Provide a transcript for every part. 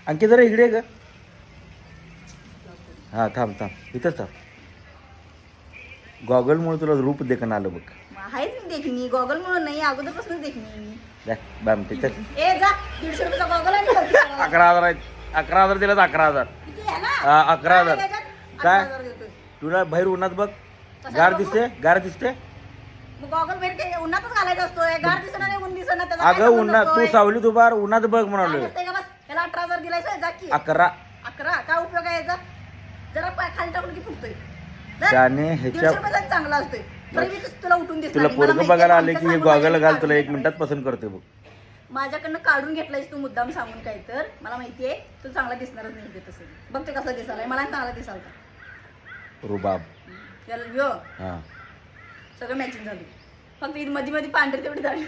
आणखी जरा इकडे ग. हा थांब थांब इथंच थांब. गॉगलमुळे तुला रूप देखणं आलं बघ. आहेच देखणी गॉगल म्हणून नाही अगोदरपासून देखणी. बामते चल. ए जा 150 रुपयाचा गॉगल आहे. 11,000 आहेत. 11,000 दिला 11,000. हा 11,000 काय तुला बाहेर उन्हात बघ गार दिसते गार दिसते. गॉगल बाहेर काय उन्हातच घालायचा असतोय. गार दिसणार नाही ऊन दिसणार त्याचा. अगं उन्हात तू सावलीत उभा उन्हात बघ म्हणालो. त्याला 18,000 दिलायचं जा की. 11 काय उपयोग आहे याचा. जरा पाय खाली टाकून की फुटतोय. त्याने ह्याच्या चांगला असतोय. तुला उठून दिसत तुला पोरग बघायला आले की गॉगल घाल तुला 1 मिनिटात पसंत करते बघ. माझ्याकडनं काढून घेतलायस तू मुद्दाम सांगून काय तर मला माहितीये तू चांगला दिसणारच नाही तसं. बघ ते कसं दिसायला मला चांगला दिसाल का रुबाब यो हा सगळं मॅचिंग झालं. फक्त मध्ये मध्ये पांढरी तेवढी झाली.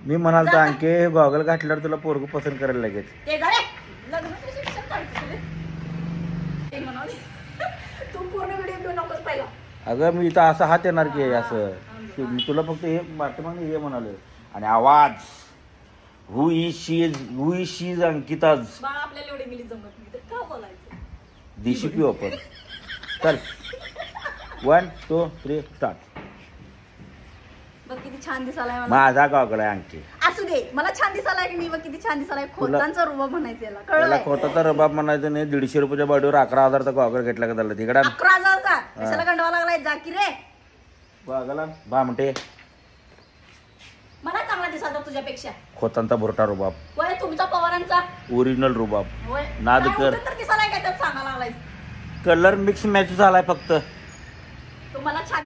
मी म्हणाल तर आणखी गॉगल घातल्यावर तुला पोरग पसंत करायला लागेल. ते झाले लग्नाचं शिक्षण काढते ते म्हणाले तू पूर्ण व्हिडिओ घेऊ नकोस पहिला. अगं मी इथं असं हात येणार की असं मी तुला फक्त हे पाठीमागे हे म्हणाले. आणि आवाज हु इज शी इज अंकिताज. बाळा आपल्याला एवढे मिली जमत नाही तर का बोलायचं. देशी पिऊ आपण. चल 1 2 3 स्टार्ट. बघ किती छान दिसायलाय मला. माझा गॉगल आहे आणखी. असू दे मला छान दिसायलाय की नाही. बघ किती छान दिसायलाय. खोतांचा रुबाब म्हणायचं याला त्याला कळलं. खोताचा रबाब म्हणायचं नाही. 150 रुपयाच्या बॉडीवर 11,000चा गॉगल घेतला का झालं तिकडे. 11,000चा कशाला गंडवा लागलाय जा की रे. गॉगला भामटे मला चांगला दिसायचा तुझ्यापेक्षा. खोतांचा भुरटा रुबाब. वय तुमचा पवारांचा ओरिजिनल रुबाब. होय नाद कर. तर दिसायलाय काय त्यात सांगायला लागलाय. कलर मिक्स मॅच झालाय फक्त.